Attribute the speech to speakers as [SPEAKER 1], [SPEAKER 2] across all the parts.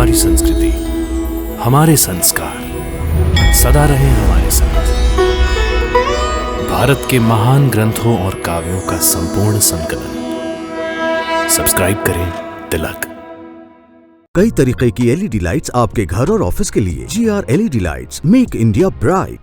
[SPEAKER 1] हमारी संस्कृति, हमारे संस्कार सदा रहे हमारे साथ। भारत के महान ग्रंथों और काव्यों का संपूर्ण संकलन। सब्सक्राइब करें तिलक।
[SPEAKER 2] कई तरीके की एलईडी लाइट्स आपके घर और ऑफिस के लिए। GR LED lights, make India bright.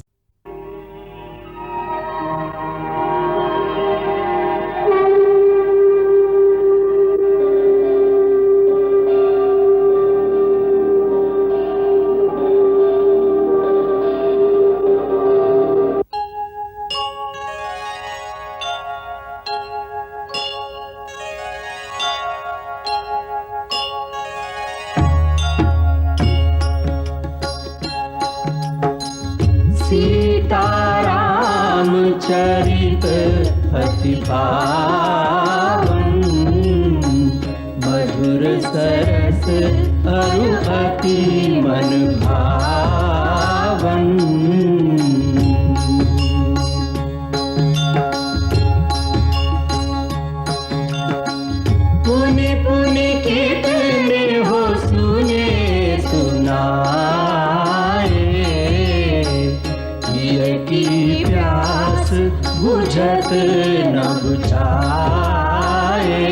[SPEAKER 3] Sitaram चरित अति पावन, मधुर सरस अरु अति मन भावन। पुनि पुनि कितने हो सुने सुनाए, की प्यास बुझत न बुझाए।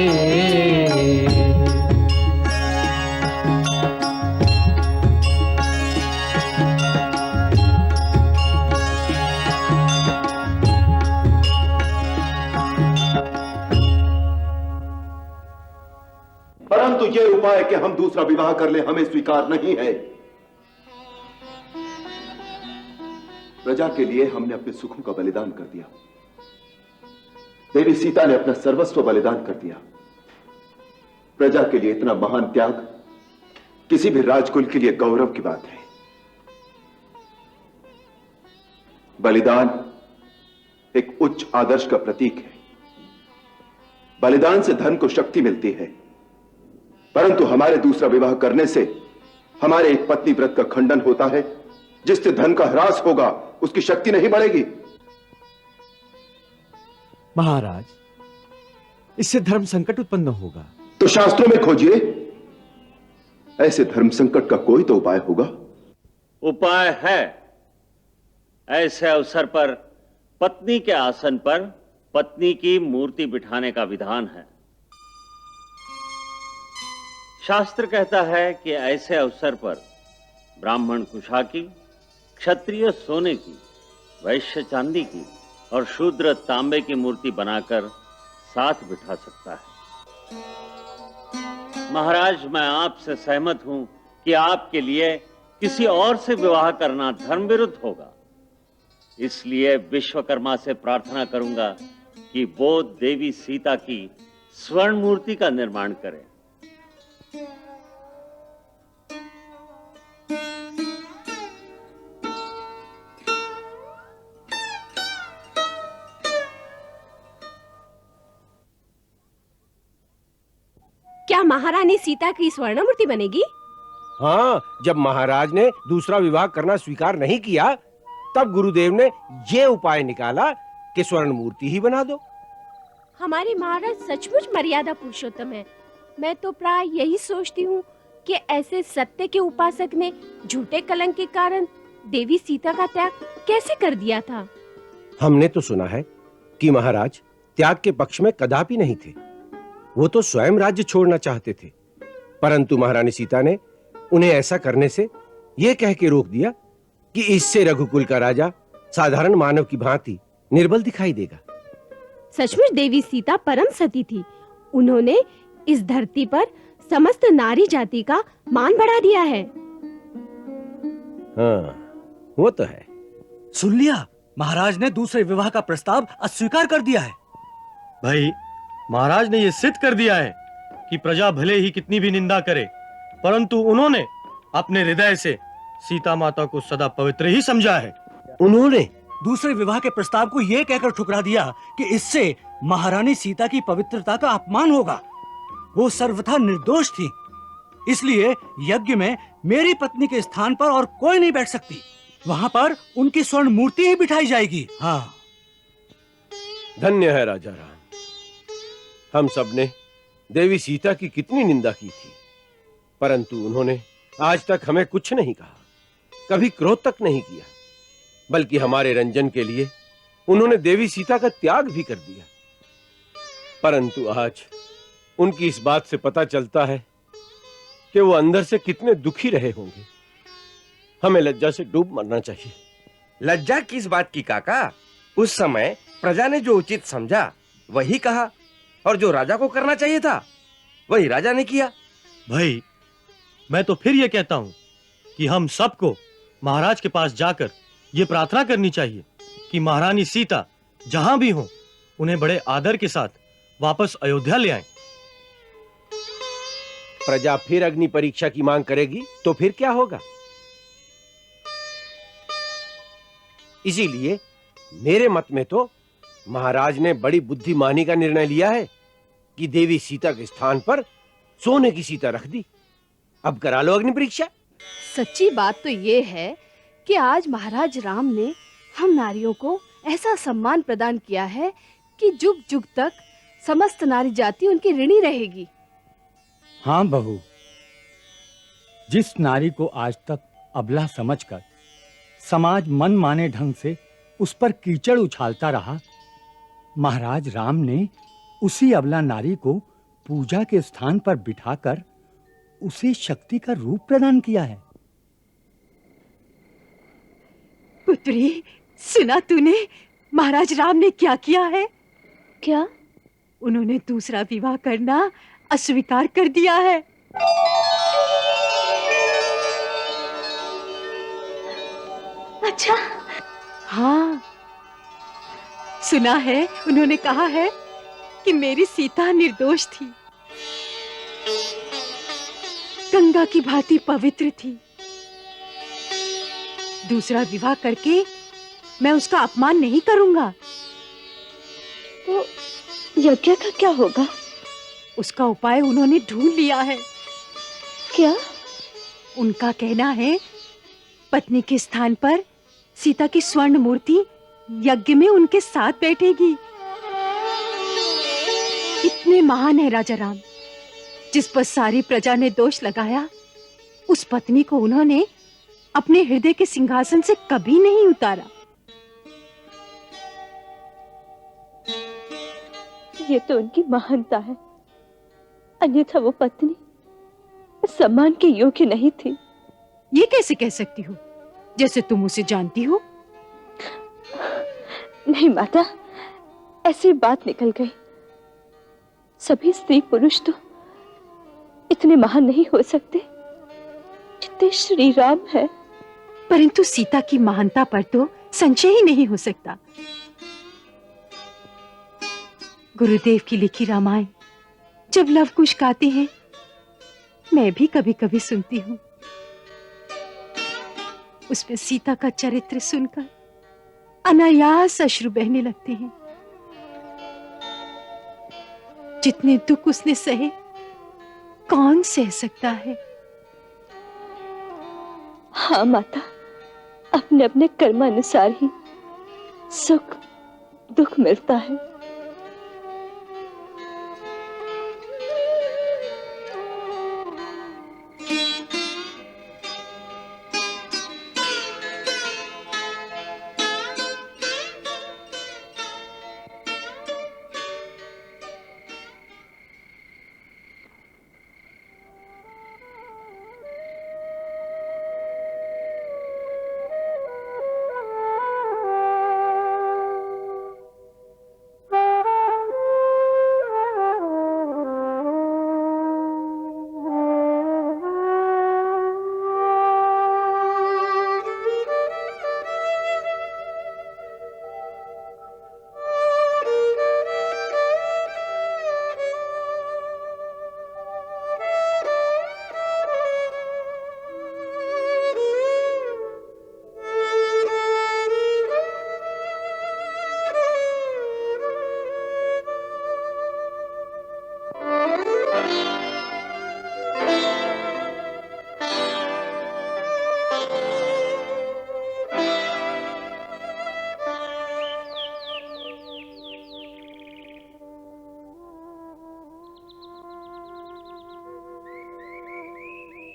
[SPEAKER 4] परंतु ये उपाय कि हम दूसरा विवाह कर ले हमें स्वीकार नहीं है। प्रजा के लिए हमने अपने सुखों का बलिदान कर दिया। देवी सीता ने अपना सर्वस्व बलिदान कर दिया। प्रजा के लिए इतना महान त्याग किसी भी राजकुल के लिए गौरव की बात है। बलिदान एक उच्च आदर्श का प्रतीक है। बलिदान से धन को शक्ति मिलती है, परंतु हमारे दूसरा विवाह करने से हमारे एक पत्नी व्रत का खंडन होता है। जिससे धन का ह्रास होगा उसकी शक्ति नहीं बढ़ेगी।
[SPEAKER 5] महाराज, इससे धर्म संकट उत्पन्न होगा।
[SPEAKER 4] तो शास्त्रों में खोजिए, ऐसे धर्म संकट का कोई तो उपाय होगा।
[SPEAKER 6] उपाय है। ऐसे अवसर पर पत्नी के आसन पर पत्नी की मूर्ति बिठाने का विधान है। शास्त्र कहता है कि ऐसे अवसर पर ब्राह्मण कुशा की, क्षत्रिय सोने की, वैश्य चांदी की और शूद्र तांबे की मूर्ति बनाकर साथ बिठा सकता है। महाराज, मैं आपसे सहमत हूं कि आपके लिए किसी और से विवाह करना धर्म विरुद्ध होगा। इसलिए विश्वकर्मा से प्रार्थना करूंगा कि वो देवी सीता की स्वर्ण मूर्ति का निर्माण करें।
[SPEAKER 7] क्या महारानी सीता की स्वर्ण मूर्ति बनेगी?
[SPEAKER 8] हाँ, जब महाराज ने दूसरा विवाह करना स्वीकार नहीं किया, तब गुरुदेव ने ये उपाय निकाला कि स्वर्ण मूर्ति ही बना दो।
[SPEAKER 7] हमारे महाराज सचमुच मर्यादा पुरुषोत्तम है। मैं तो प्राय यही सोचती हूँ कि ऐसे सत्य के उपासक ने झूठे कलंक के कारण देवी सीता का त्याग कैसे कर दिया था।
[SPEAKER 8] हमने तो सुना है कि महाराज त्याग के पक्ष में कदापि नहीं थे। वो तो स्वयं राज्य छोड़ना चाहते थे, परंतु महारानी सीता ने उन्हें ऐसा करने से यह कह के रोक दिया कि इससे रघुकुल का राजा साधारण मानव की भांति निर्बल दिखाई देगा।
[SPEAKER 7] सचमुच देवी सीता परम सती थी। उन्होंने इस धरती पर समस्त नारी जाति का मान बढ़ा दिया है।
[SPEAKER 8] हाँ, वो तो है।
[SPEAKER 5] सुन लिया, महाराज ने दूसरे विवाह का प्रस्ताव अस्वीकार कर दिया है।
[SPEAKER 9] भाई, महाराज ने यह सिद्ध कर दिया है कि प्रजा भले ही कितनी भी निंदा करे, परंतु उन्होंने अपने हृदय से सीता माता को सदा पवित्र ही समझा है।
[SPEAKER 8] उन्होंने
[SPEAKER 5] दूसरे विवाह के प्रस्ताव को यह कहकर ठुकरा दिया कि इससे महारानी सीता की पवित्रता का अपमान होगा। वो सर्वथा निर्दोष थी, इसलिए यज्ञ में मेरी पत्नी के स्थान पर और कोई नहीं बैठ सकती। वहां पर उनकी स्वर्ण मूर्ति ही बिठाई जाएगी। हाँ,
[SPEAKER 8] धन्य है राजा राम। हम सब ने देवी सीता की कितनी निंदा की थी, परंतु उन्होंने आज तक हमें कुछ नहीं कहा, कभी क्रोध तक नहीं किया, बल्कि हमारे रंजन के लिए उन्होंने देवी सीता का त्याग भी कर दिया। परंतु आज उनकी इस बात से पता चलता है कि वो अंदर से कितने दुखी रहे होंगे। हमें लज्जा से डूब मरना चाहिए।
[SPEAKER 10] लज्जा किस बात की काका? उस समय प्रजा ने जो उचित समझा वही कहा, और जो राजा को करना चाहिए था वही राजा ने किया।
[SPEAKER 9] भाई, मैं तो फिर यह कहता हूं कि हम सबको महाराज के पास जाकर यह प्रार्थना करनी चाहिए कि महारानी सीता जहां भी हो उन्हें बड़े आदर के साथ वापस अयोध्या ले आएं।
[SPEAKER 8] प्रजा फिर अग्नि परीक्षा की मांग करेगी तो फिर क्या होगा? इसीलिए मेरे मत में तो महाराज ने बड़ी बुद्धिमानी का निर्णय लिया है कि देवी सीता के स्थान पर सोने की सीता रख दी। अब करा लो अग्नि परीक्षा।
[SPEAKER 11] सच्ची बात तो ये है कि आज महाराज राम ने हम नारियों को ऐसा सम्मान प्रदान किया है कि जुग जुग तक समस्त नारी जाति उनकी ऋणी रहेगी।
[SPEAKER 5] हाँ बहू, जिस नारी को आज तक अबला समझकर समाज मन माने ढंग से उस पर कीचड़ उछालता रहा, महाराज राम ने उसी अबला नारी को पूजा के स्थान पर बिठाकर उसे शक्ति का रूप प्रदान किया है।
[SPEAKER 11] पुत्री, सुना तूने महाराज राम ने क्या किया है? क्या? उन्होंने दूसरा विवाह करना अस्वीकार कर दिया है। अच्छा? हाँ, सुना है उन्होंने कहा है कि मेरी सीता निर्दोष थी, गंगा की भांति पवित्र थी। दूसरा विवाह करके मैं उसका अपमान नहीं करूंगा। तो यज्ञ का क्या होगा? उसका उपाय उन्होंने ढूंढ लिया है। क्या? उनका कहना है पत्नी के स्थान पर सीता की स्वर्ण मूर्ति यज्ञ में उनके साथ बैठेगी। इतने महान है राजा राम, जिस पर सारी प्रजा ने दोष लगाया, उस पत्नी को उन्होंने अपने हृदय के सिंहासन से कभी नहीं उतारा।
[SPEAKER 12] ये तो उनकी महानता है, अन्यथा वो पत्नी सम्मान के योग्य नहीं थी।
[SPEAKER 11] ये कैसे कह सकती हो, जैसे तुम उसे जानती हो?
[SPEAKER 12] नहीं माता, ऐसी बात निकल गई। सभी स्त्री पुरुष तो इतने महान नहीं हो सकते जितने श्री राम है।
[SPEAKER 11] परंतु सीता की महानता पर तो संशय ही नहीं हो सकता। गुरुदेव की लिखी रामायण जब लव कुश गाते हैं, मैं भी कभी कभी सुनती हूँ। उसमें सीता का चरित्र सुनकर अनायास अश्रु बहने लगते हैं। जितने दुख उसने सहे, कौन सह सकता है?
[SPEAKER 12] हाँ माता, अपने अपने कर्मानुसार ही सुख दुख मिलता है।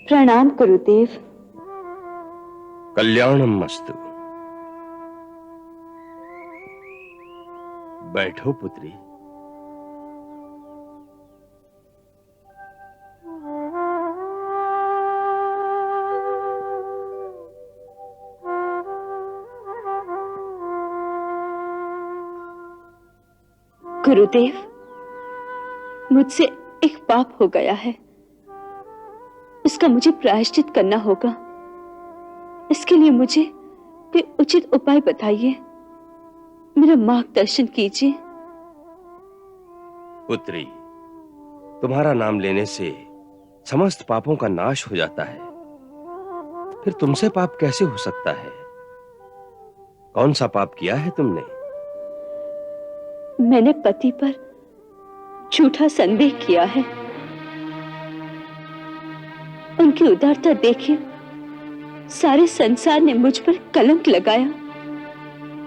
[SPEAKER 12] प्रणाम गुरुदेव।
[SPEAKER 10] कल्याणम मस्तु। बैठो पुत्री।
[SPEAKER 12] गुरुदेव, मुझसे एक पाप हो गया है, उसका मुझे प्रायश्चित करना होगा। इसके लिए मुझे कोई उचित उपाय बताइए, मेरा मार्गदर्शन कीजिए।
[SPEAKER 10] पुत्री, तुम्हारा नाम लेने से समस्त पापों का नाश हो जाता है, फिर तुमसे पाप कैसे हो सकता है? कौन सा पाप किया है तुमने?
[SPEAKER 12] मैंने पति पर झूठा संदेह किया है। उनकी उदारता देखिए, सारे संसार ने मुझ पर कलंक लगाया,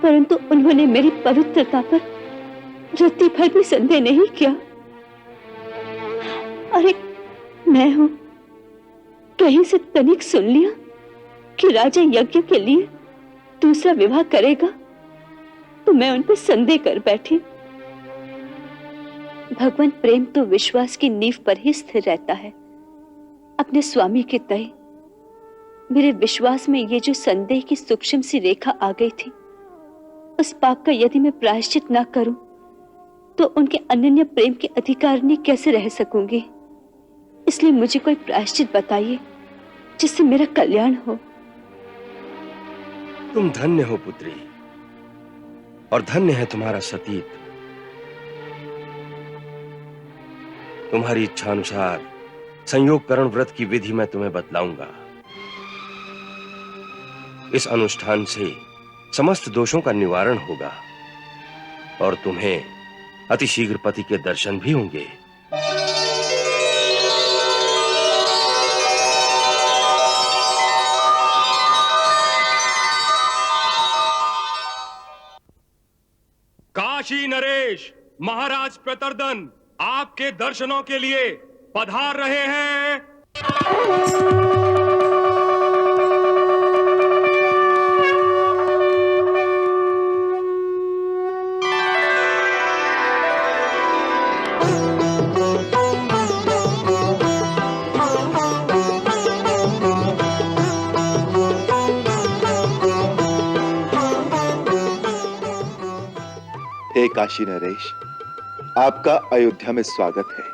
[SPEAKER 12] परंतु उन्होंने मेरी पवित्रता पर रत्ती भर भी संदेह नहीं किया। अरे मैं हूं, कहीं से तनिक सुन लिया कि राजा यज्ञ के लिए दूसरा विवाह करेगा, तो मैं उन पर संदेह कर बैठी। भगवान प्रेम तो विश्वास की नींव पर ही स्थिर रहता है। अपने स्वामी के तय मेरे विश्वास में ये जो संदेह की सूक्ष्म सी रेखा आ गई थी, उस पाप का यदि मैं प्रायश्चित ना करूं तो उनके अनन्य प्रेम के अधिकारिणी कैसे रह सकूंगी। इसलिए मुझे कोई प्रायश्चित बताइए जिससे मेरा कल्याण हो।
[SPEAKER 10] तुम धन्य हो पुत्री, और धन्य है तुम्हारा सतीत। तुम्हारी इच्छा अनुसार संयोगकरण व्रत की विधि मैं तुम्हें बतलाऊंगा। इस अनुष्ठान से समस्त दोषों का निवारण होगा और तुम्हें अतिशीघ्र पति के दर्शन भी होंगे।
[SPEAKER 13] काशी नरेश महाराज प्रतर्दन आपके दर्शनों के लिए पधार रहे हैं।
[SPEAKER 4] हे काशी नरेश, आपका अयोध्या में स्वागत है।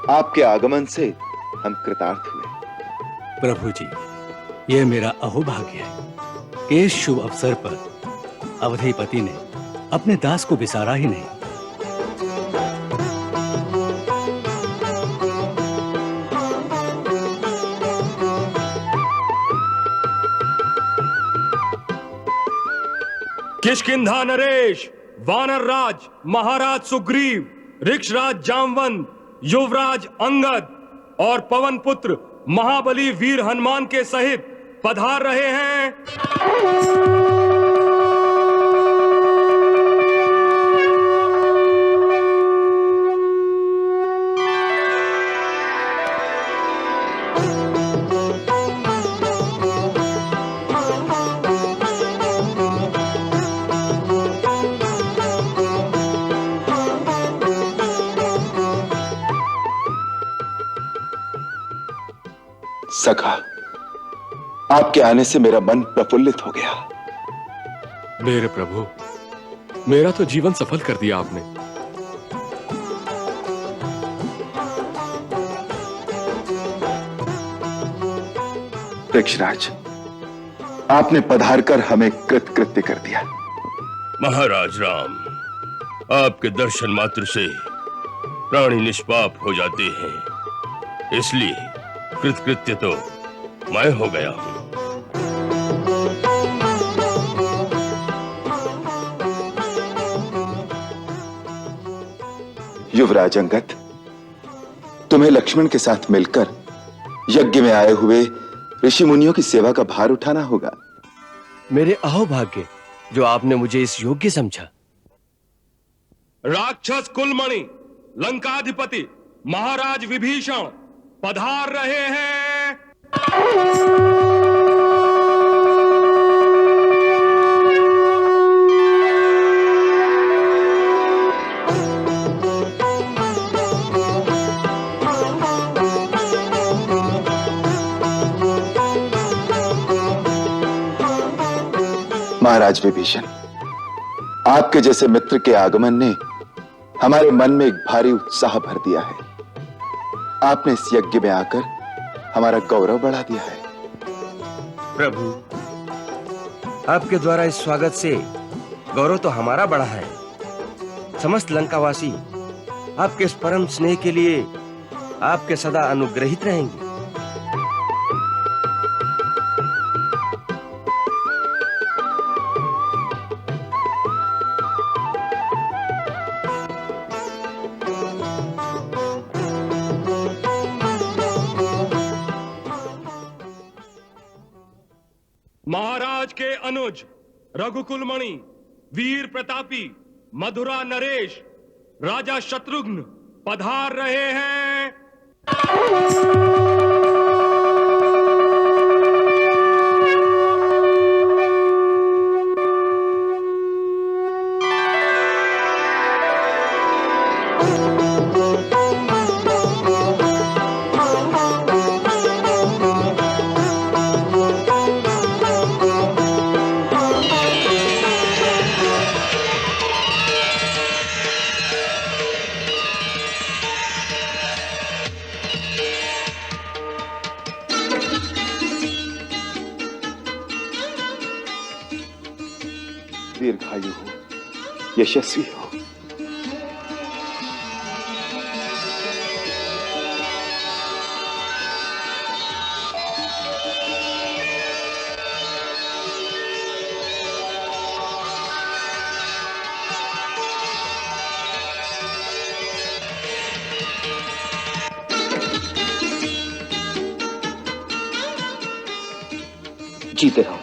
[SPEAKER 4] आपके आगमन से हम कृतार्थ हुए।
[SPEAKER 5] प्रभु जी, यह मेरा अहोभाग्य है कि इस शुभ अवसर पर अवधीपति ने अपने दास को बिसारा ही नहीं।
[SPEAKER 13] किष्किंधा नरेश, वानर राज महाराज सुग्रीव, ऋक्षराज जामवंत, युवराज अंगद और पवन पुत्र महाबली वीर हनुमान के सहित पधार रहे हैं।
[SPEAKER 4] सखा, आपके आने से मेरा मन प्रफुल्लित हो गया।
[SPEAKER 14] मेरे प्रभु, मेरा तो जीवन सफल कर दिया आपने।
[SPEAKER 4] ऋक्षराज, आपने पधार कर हमें कृतकृत्य कर दिया।
[SPEAKER 15] महाराज राम, आपके दर्शन मात्र से प्राणी निष्पाप हो जाते हैं, इसलिए कृतकृत्य तो मैं हो गया हूं।
[SPEAKER 4] युवराज अंगद, तुम्हें लक्ष्मण के साथ मिलकर यज्ञ में आए हुए ऋषि मुनियों की सेवा का भार उठाना होगा।
[SPEAKER 10] मेरे अहोभाग्य जो आपने मुझे इस योग्य समझा।
[SPEAKER 13] राक्षस कुलमणि लंकाधिपति महाराज विभीषण पधार रहे हैं।
[SPEAKER 4] महाराज विभीषण, आपके जैसे मित्र के आगमन ने हमारे मन में एक भारी उत्साह भर दिया है। आपने इस यज्ञ में आकर हमारा गौरव बढ़ा दिया है।
[SPEAKER 10] प्रभु, आपके द्वारा इस स्वागत से गौरव तो हमारा बढ़ा है। समस्त लंकावासी आपके इस परम स्नेह के लिए आपके सदा अनुग्रहित रहेंगे।
[SPEAKER 13] महाराज के अनुज रघुकुलमणि, वीर प्रतापी, मधुरा नरेश, राजा शत्रुघ्न पधार रहे हैं।
[SPEAKER 4] दीर्घायु हो, यशस्वी हो। जीते रहो।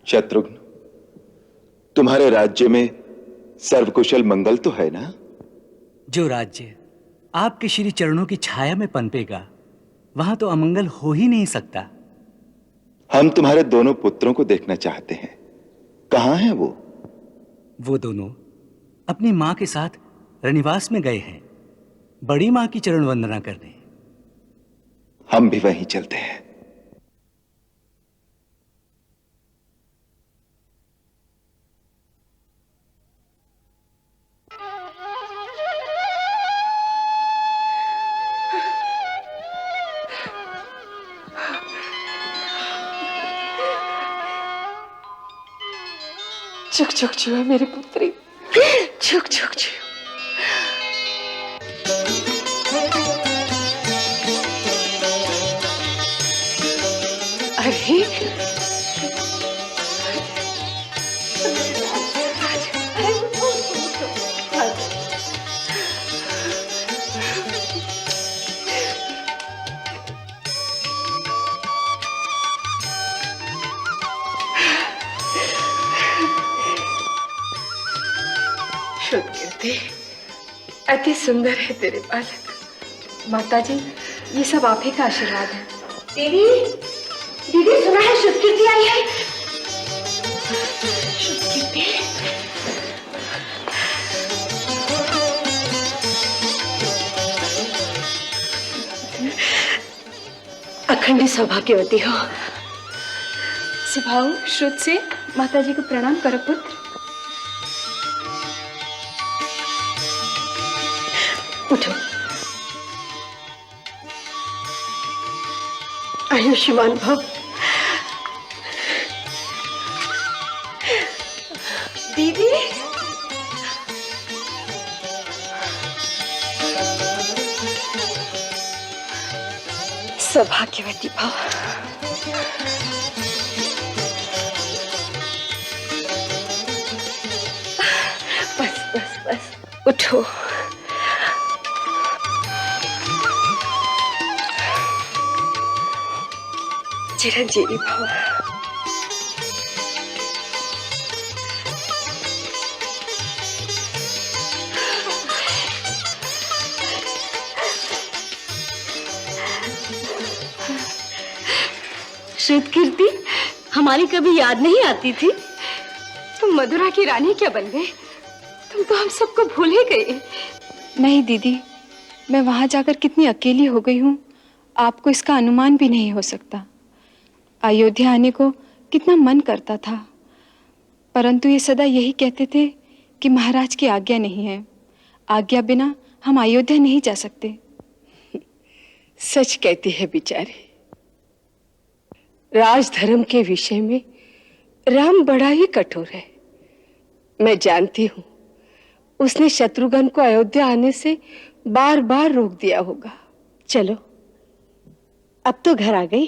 [SPEAKER 4] शत्रुघ्न, तुम्हारे राज्य में सर्वकुशल मंगल तो है ना?
[SPEAKER 5] जो राज्य आपके श्री चरणों की छाया में पनपेगा, वहां तो अमंगल हो ही नहीं सकता।
[SPEAKER 4] हम तुम्हारे दोनों पुत्रों को देखना चाहते हैं। कहां हैं वो?
[SPEAKER 5] वो दोनों अपनी मां के साथ रनिवास में गए हैं, बड़ी मां की चरण वंदना करने।
[SPEAKER 4] हम भी वहीं चलते हैं।
[SPEAKER 16] झुक झुक जियो मेरी पुत्री, झुक झुक जियो। अरे अति सुंदर है तेरे बालक।
[SPEAKER 11] माताजी, ये सब आप ही का आशीर्वाद है।
[SPEAKER 16] दीदी, दीदी सुना है शुभ कीर्ति आई है। शुभ कीर्ति। अखंड सौभाग्यवती हो।
[SPEAKER 11] सिभाओ, श्रुत से माताजी को प्रणाम करो पुत्र।
[SPEAKER 16] उठो। आयुष्मान भव। दीदी सौभाग्यवती भव। बस बस बस उठो। चिरंजीवी भव।
[SPEAKER 11] श्वेत कीर्ति, हमारी कभी याद नहीं आती थी। तुम मधुरा की रानी क्या बन गए? तुम तो हम सबको भूल ही गए।
[SPEAKER 16] नहीं दीदी, मैं वहां जाकर कितनी अकेली हो गई हूँ, आपको इसका अनुमान भी नहीं हो सकता। अयोध्या आने को कितना मन करता था, परंतु ये सदा यही कहते थे कि महाराज की आज्ञा नहीं है। आज्ञा बिना हम अयोध्या नहीं जा सकते।
[SPEAKER 17] सच कहती है बेचारी। राजधर्म के विषय में राम बड़ा ही कठोर है। मैं जानती हूं उसने शत्रुघ्न को अयोध्या आने से बार बार रोक दिया होगा। चलो अब तो घर आ गई।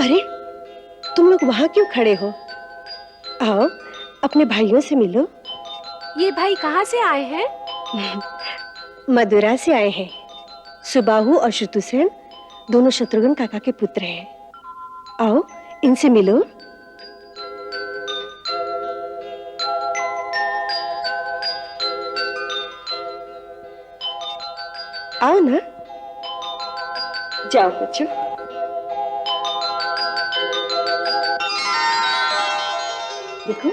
[SPEAKER 18] अरे तुम लोग वहां क्यों खड़े हो? आओ अपने भाइयों से मिलो।
[SPEAKER 7] ये भाई कहाँ से आए हैं?
[SPEAKER 18] मदुरा से आए हैं। सुबाहु और शत्रुसेन दोनों शत्रुघ्न काका के पुत्र हैं। आओ इनसे मिलो। आओ ना।
[SPEAKER 17] जाओ बच्चों।
[SPEAKER 18] देखो,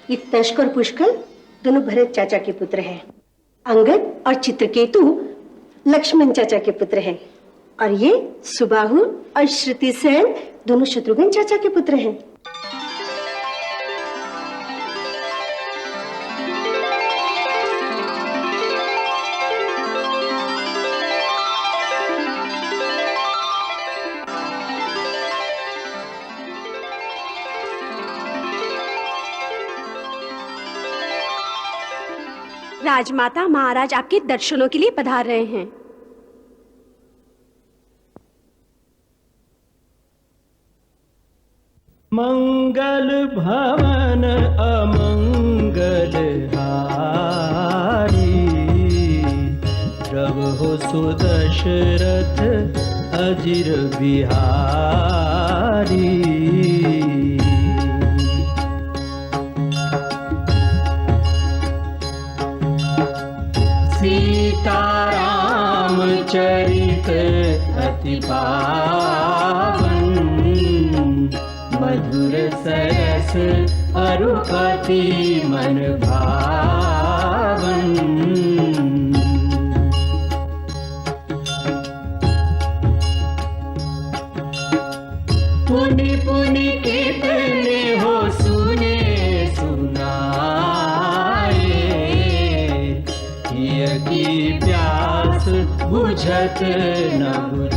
[SPEAKER 18] ये तश्क और पुष्कल दोनों भरत चाचा के पुत्र हैं। अंगद और चित्रकेतु लक्ष्मण चाचा के पुत्र हैं। और ये सुबाहु और श्रुतिसेन दोनों शत्रुघ्न चाचा के पुत्र हैं।
[SPEAKER 7] राजमाता महाराज आपके दर्शनों के लिए पधार रहे हैं।
[SPEAKER 3] मंगल भवन अमंगल हारी, प्रभु सुदशरथ अजिर बिहारी। सीताराम चरित अति पावन, मधुर सरस अरु अति मन भावन। पुनि पुनि कितने हो सुने सुनाए, की प्यास बुझत न बुझ